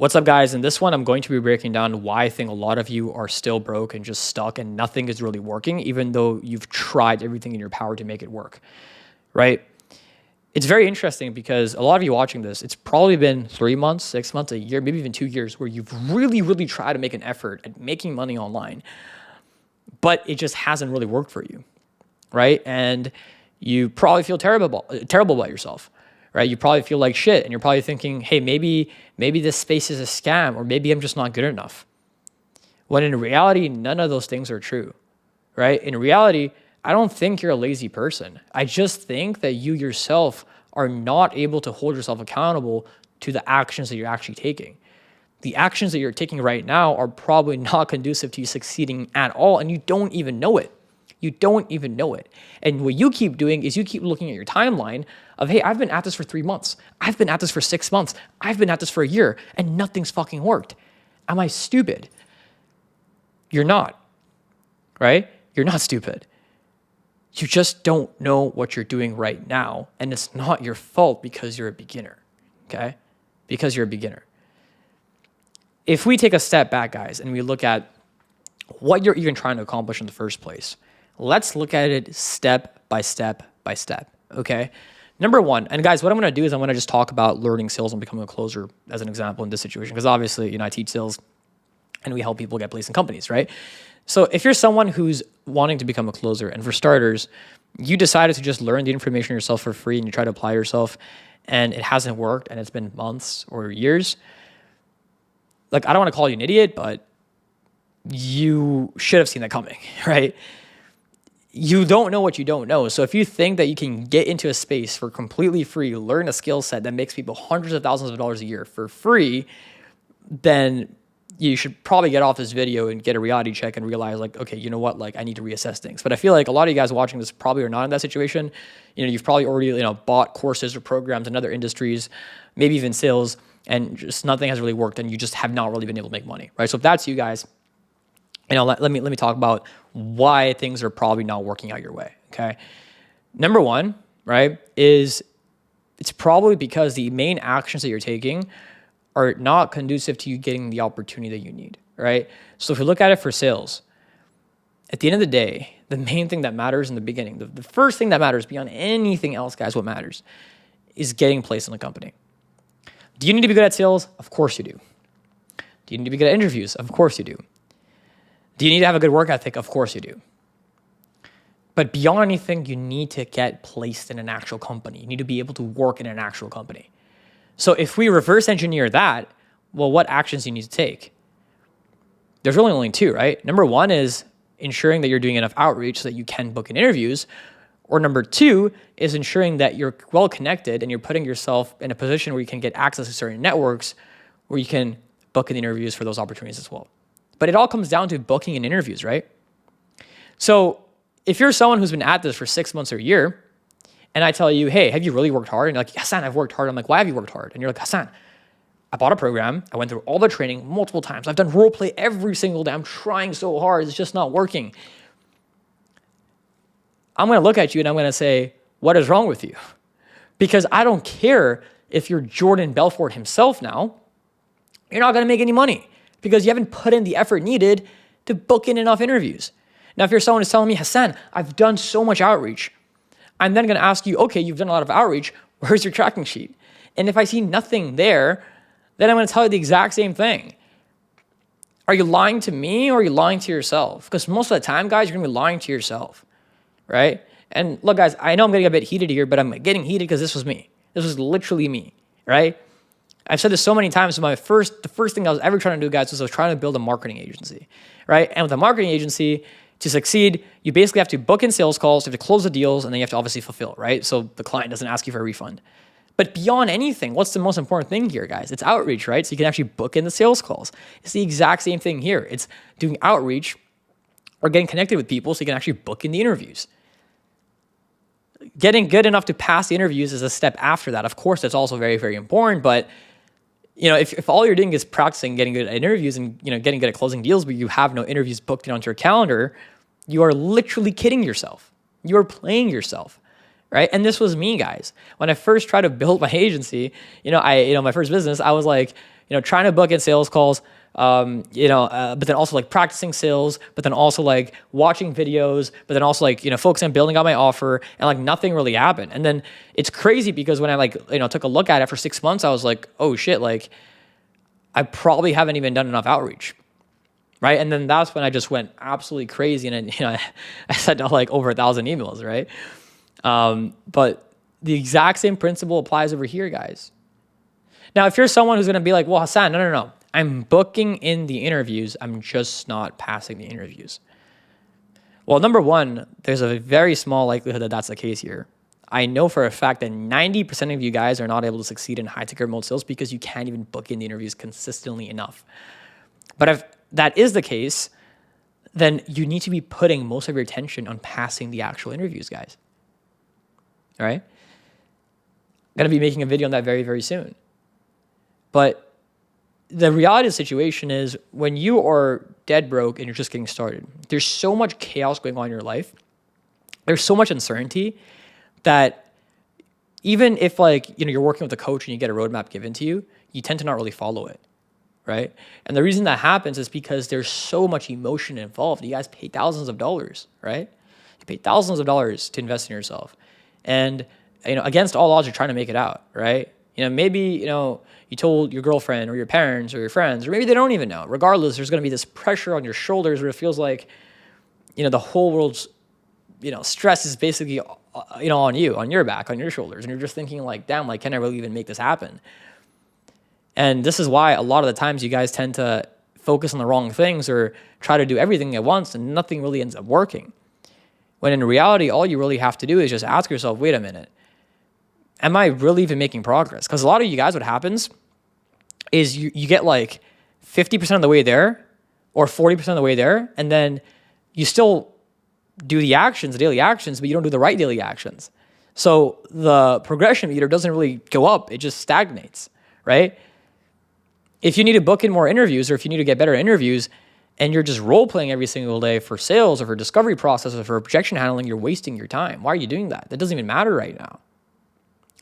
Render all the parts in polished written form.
What's up, guys? In this one, I'm going to be breaking down why I think a lot of you are still broke and just stuck and nothing is really working, even though you've tried everything in your power to make it work, right? It's very interesting because a lot of you watching this, it's probably been 3 months, 6 months, a year, maybe even 2 years where you've really tried to make an effort at making money online, but it just hasn't really worked for you, right? And you probably feel terrible about yourself, right? You probably feel like shit and you're probably thinking, hey, maybe this space is a scam, or maybe I'm just not good enough. When in reality, none of those things are true, right? In reality, I don't think you're a lazy person. I just think that you yourself are not able to hold yourself accountable to the actions that you're actually taking. The actions that you're taking right now are probably not conducive to you succeeding at all, and you don't even know it. You don't even know it. And what you keep doing is you keep looking at your timeline of, hey, I've been at this for 3 months. I've been at this for 6 months. I've been at this for a year, and nothing's fucking worked. Am I stupid? You're not, right? You're not stupid. You just don't know what you're doing right now, and it's not your fault because you're a beginner, okay? Because you're a beginner. If we take a step back, guys, and we look at what you're even trying to accomplish in the first place, let's look at it step by step by step, okay? Number one, and guys, what I'm gonna do is I'm gonna just talk about learning sales and becoming a closer as an example in this situation, because obviously, I teach sales and we help people get placed in companies, right? So if you're someone who's wanting to become a closer, and for starters, you decided to just learn the information yourself for free and you try to apply yourself and it hasn't worked and it's been months or years, like, I don't wanna call you an idiot, but you should have seen that coming, right? You don't know what you don't know. So if you think that you can get into a space for completely free, learn a skill set that makes people hundreds of thousands of dollars a year for free, then you should probably get off this video and get a reality check and realize, like, okay, you know what? Like, I need to reassess things. But I feel like a lot of you guys watching this probably are not in that situation. You've probably already, bought courses or programs in other industries, maybe even sales, and just nothing has really worked and you just have not really been able to make money, right? So if that's you guys, let me talk about why things are probably not working out your way, okay? Number one, right, is it's probably because the main actions that you're taking are not conducive to you getting the opportunity that you need, right? So if you look at it for sales, at the end of the day, the main thing that matters in the beginning, the first thing that matters beyond anything else, guys, what matters is getting placed in the company. Do you need to be good at sales? Of course you do. Do you need to be good at interviews? Of course you do. Do you need to have a good work ethic? Of course you do. But beyond anything, you need to get placed in an actual company. You need to be able to work in an actual company. So if we reverse engineer that, well, what actions do you need to take? There's really only two, right? Number one is ensuring that you're doing enough outreach so that you can book in interviews. Or number two is ensuring that you're well connected and you're putting yourself in a position where you can get access to certain networks where you can book in interviews for those opportunities as well. But it all comes down to booking in interviews, right? So if you're someone who's been at this for 6 months or a year, and I tell you, hey, have you really worked hard? And you're like, Hassan, I've worked hard. I'm like, why have you worked hard? And you're like, Hassan, I bought a program. I went through all the training multiple times. I've done role play every single day. I'm trying so hard. It's just not working. I'm going to look at you and I'm going to say, what is wrong with you? Because I don't care if you're Jordan Belfort himself now. You're not going to make any money because you haven't put in the effort needed to book in enough interviews. Now, if you're someone who's telling me, Hassan, I've done so much outreach, I'm then going to ask you, okay, you've done a lot of outreach. Where's your tracking sheet? And if I see nothing there, then I'm going to tell you the exact same thing. Are you lying to me or are you lying to yourself? Because most of the time, guys, you're going to be lying to yourself, right? And look, guys, I know I'm getting a bit heated here, but I'm getting heated because this was me. This was literally me, right? I've said this so many times. So the first thing I was ever trying to do, guys, was I was trying to build a marketing agency, right? And with a marketing agency, to succeed, you basically have to book in sales calls, you have to close the deals, and then you have to obviously fulfill, right? So the client doesn't ask you for a refund. But beyond anything, what's the most important thing here, guys? It's outreach, right? So you can actually book in the sales calls. It's the exact same thing here. It's doing outreach or getting connected with people so you can actually book in the interviews. Getting good enough to pass the interviews is a step after that. Of course, that's also very, very important, but if all you're doing is practicing getting good at interviews and getting good at closing deals, but you have no interviews booked in onto your calendar, you are literally kidding yourself. You are playing yourself, right? And this was me, guys. When I first tried to build my agency, my first business, I was like, trying to book in sales calls, but then also like practicing sales, but then also like watching videos, but then also like, focusing on building out my offer, and like nothing really happened. And then it's crazy because when I like, took a look at it for 6 months, I was like, oh shit, like I probably haven't even done enough outreach. Right. And then that's when I just went absolutely crazy. And then, I sent out like over 1,000 emails. Right. But the exact same principle applies over here, guys. Now, if you're someone who's going to be like, well, Hassan, no. I'm booking in the interviews. I'm just not passing the interviews. Well, number one, there's a very small likelihood that that's the case here. I know for a fact that 90% of you guys are not able to succeed in high ticket remote sales because you can't even book in the interviews consistently enough. But if that is the case, then you need to be putting most of your attention on passing the actual interviews, guys. All right? I'm going to be making a video on that very, very soon. But the reality of the situation is when you are dead broke and you're just getting started, there's so much chaos going on in your life. There's so much uncertainty that even if you're working with a coach and you get a roadmap given to you, you tend to not really follow it. Right? And the reason that happens is because there's so much emotion involved. You guys pay thousands of dollars, right? You pay thousands of dollars to invest in yourself. And, against all odds, you're trying to make it out, right? Maybe, you told your girlfriend or your parents or your friends, or maybe they don't even know. Regardless, there's going to be this pressure on your shoulders where it feels like, the whole world's, stress is basically, on you, on your back, on your shoulders. And you're just thinking like, damn, like, can I really even make this happen? And this is why a lot of the times you guys tend to focus on the wrong things or try to do everything at once and nothing really ends up working. When in reality, all you really have to do is just ask yourself, wait a minute, am I really even making progress? Because a lot of you guys, what happens is you get like 50% of the way there or 40% of the way there, and then you still do the actions, the daily actions, but you don't do the right daily actions. So the progression meter doesn't really go up, it just stagnates, right? If you need to book in more interviews or if you need to get better at interviews and you're just role playing every single day for sales or for discovery process or for objection handling, you're wasting your time. Why are you doing that? That doesn't even matter right now.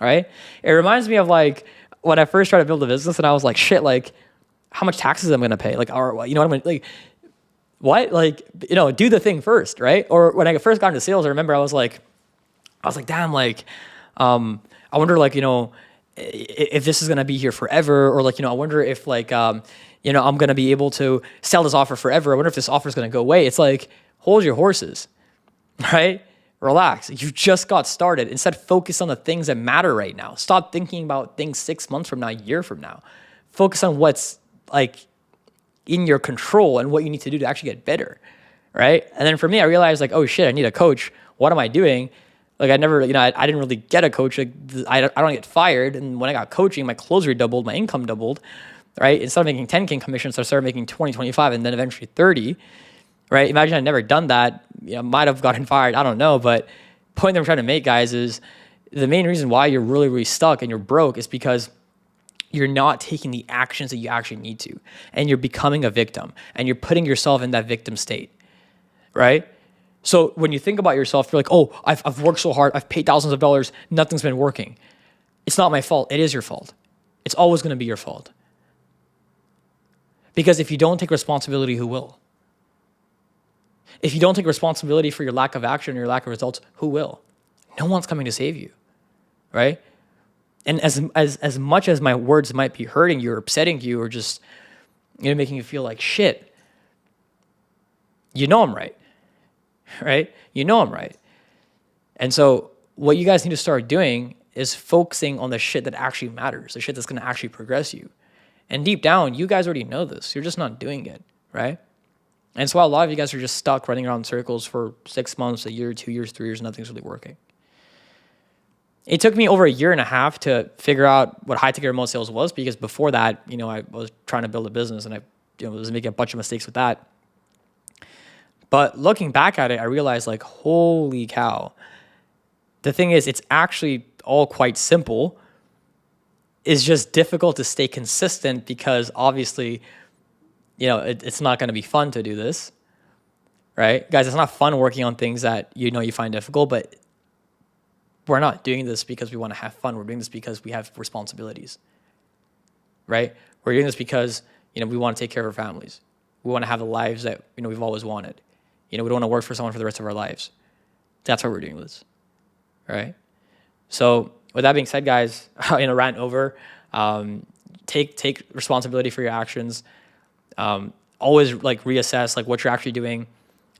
All right? It reminds me of like when I first tried to build a business and I was like, shit, like how much taxes am I going to pay? Like, or you know what I'm like, what? Like, do the thing first, right? Or when I first got into sales, I remember I was like, damn, like, I wonder like, if this is going to be here forever, or like, I wonder if like, I'm going to be able to sell this offer forever. I wonder if this offer is going to go away. It's like, hold your horses, right? Relax. You just got started. Instead, focus on the things that matter right now. Stop thinking about things 6 months from now, a year from now. Focus on what's like in your control and what you need to do to actually get better, right? And then for me, I realized like, oh shit, I need a coach. What am I doing? Like I never, I didn't really get a coach. Like I don't get fired. And when I got coaching, my close rate doubled, my income doubled, right? Instead of making 10K in commissions, I started making 20, 25, and then eventually 30, right? Imagine I'd never done that. Might have gotten fired. I don't know. But the point that I'm trying to make, guys, is the main reason why you're really, really stuck and you're broke is because you're not taking the actions that you actually need to. And you're becoming a victim. And you're putting yourself in that victim state, right? So when you think about yourself, you're like, oh, I've worked so hard. I've paid thousands of dollars. Nothing's been working. It's not my fault. It is your fault. It's always going to be your fault. Because if you don't take responsibility, who will? If you don't take responsibility for your lack of action or your lack of results, who will? No one's coming to save you, right? And as much as my words might be hurting you or upsetting you or just making you feel like shit, I'm right. Right? I'm right. And so what you guys need to start doing is focusing on the shit that actually matters, the shit that's going to actually progress you. And deep down, you guys already know this. You're just not doing it, right? And so a lot of you guys are just stuck running around in circles for 6 months, a year, 2 years, 3 years, nothing's really working. It took me over a year and a half to figure out what high ticket remote sales was, because before that, I was trying to build a business and I was making a bunch of mistakes with that. But looking back at it, I realized like, holy cow. The thing is, it's actually all quite simple. It's just difficult to stay consistent because obviously, it's not going to be fun to do this, right? Guys, it's not fun working on things that you find difficult, but we're not doing this because we want to have fun. We're doing this because we have responsibilities, right? We're doing this because, we want to take care of our families. We want to have the lives that, we've always wanted. We don't want to work for someone for the rest of our lives. That's why we're doing this, right? So with that being said, guys, rant over. Take responsibility for your actions. Always reassess what you're actually doing,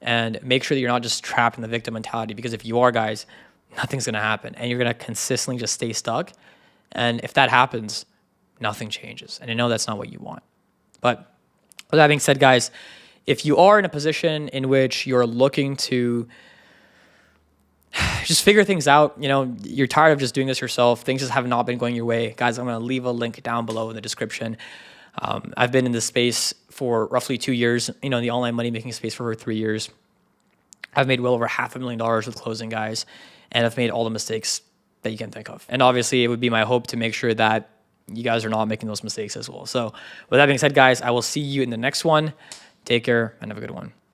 and make sure that you're not just trapped in the victim mentality. Because if you are, guys, nothing's gonna happen, and you're gonna consistently just stay stuck. And if that happens, nothing changes. And I know that's not what you want. But with that being said, guys, if you are in a position in which you're looking to just figure things out, you're tired of just doing this yourself, things just have not been going your way, guys, I'm going to leave a link down below in the description. I've been in this space for roughly 2 years, the online money making space for over 3 years. I've made well over $500,000 with closing, guys, and I've made all the mistakes that you can think of. And obviously, it would be my hope to make sure that you guys are not making those mistakes as well. So with that being said, guys, I will see you in the next one. Take care and have a good one.